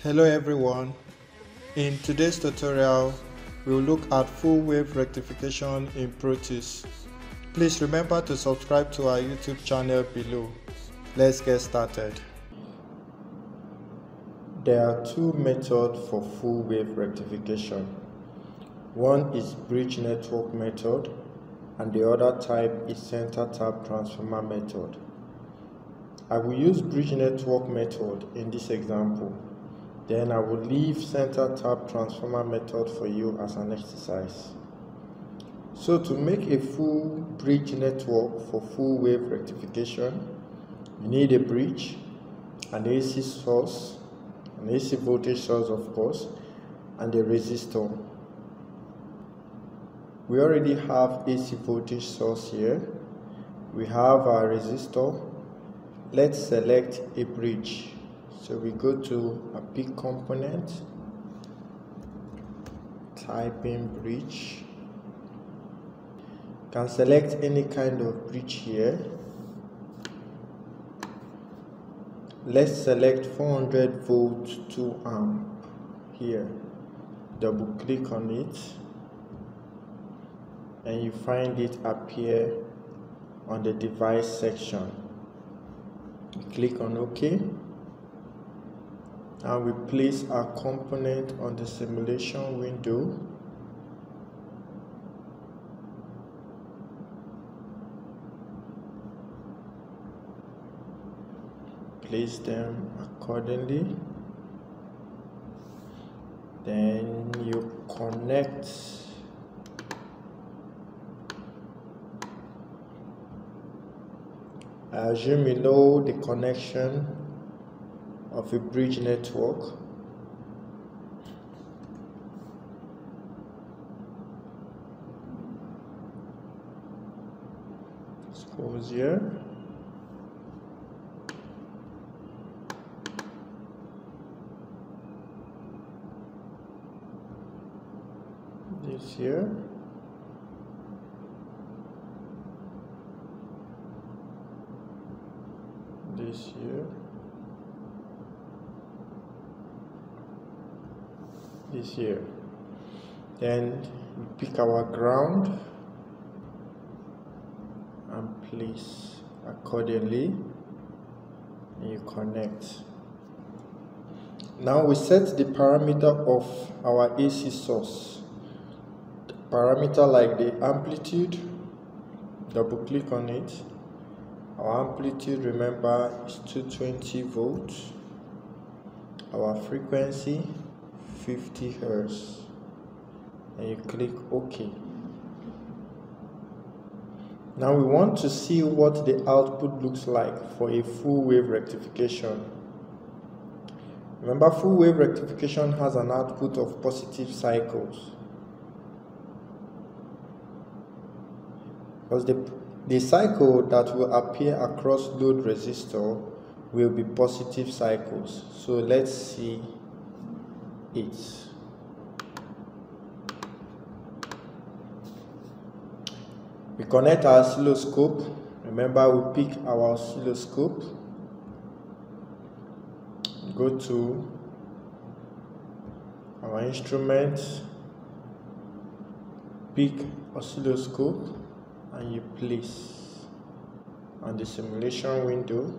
Hello everyone. In today's tutorial, we'll look at full wave rectification in Proteus. Please remember to subscribe to our YouTube channel below. Let's get started. There are two methods for full wave rectification. One is bridge network method and the other type is center tap transformer method. I will use bridge network method in this example. Then I will leave center tap transformer method for you as an exercise. So to make a full bridge network for full wave rectification, you need a bridge, an AC source, an AC voltage source of course, and a resistor. We already have AC voltage source here. We have our resistor. Let's select a bridge. So we go to a big component, type in bridge. You can select any kind of bridge here. Let's select 400 volt 2 amp here. Double click on it and you find it appear on the device section. You click on OK. And we place our component on the simulation window. Place them accordingly. Then you connect I assume you know the connection of a bridge network. Let's close here. This here. This here. This here. Then we pick our ground and place accordingly and you connect. Now we set the parameter of our AC source. The parameter like the amplitude, double click on it. Our amplitude, remember, is 220 volts. Our frequency 50 Hz, and you click OK. Now we want to see what the output looks like for a full wave rectification. Remember, full wave rectification has an output of positive cycles, because the cycle that will appear across load resistor will be positive cycles. So let's see it. We connect our oscilloscope. Remember, we pick our oscilloscope. Go to our instrument, pick oscilloscope, and you place on the simulation window.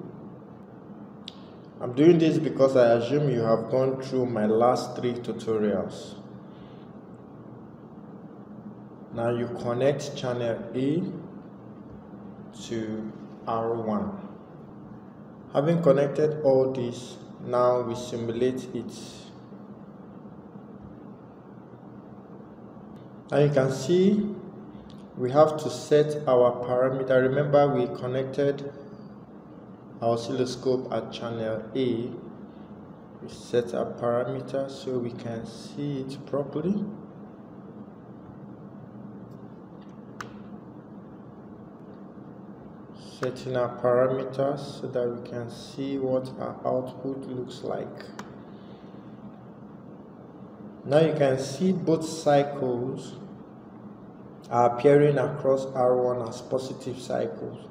I'm doing this because I assume you have gone through my last 3 tutorials. Now you connect channel A to R1. Having connected all this, now we simulate it. Now you can see we have to set our parameter. Remember, we connected our oscilloscope at channel A. We set our parameter so we can see it properly. Setting our parameters so that we can see what our output looks like. Now you can see both cycles are appearing across R1 as positive cycles.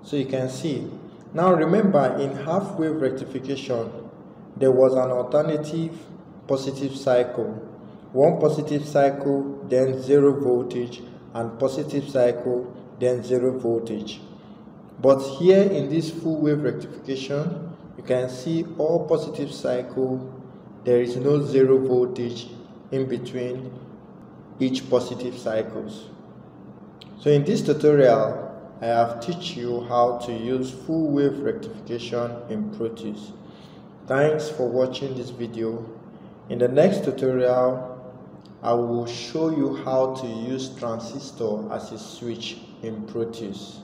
So you can see. Now remember, in half wave rectification, there was an alternative positive cycle. One positive cycle, then 0 voltage, and positive cycle, then 0 voltage. But here in this full wave rectification, you can see all positive cycle, there is no 0 voltage in between each positive cycles. So in this tutorial, I have teach you how to use full wave rectification in Proteus. Thanks for watching this video. In the next tutorial, I will show you how to use transistor as a switch in Proteus.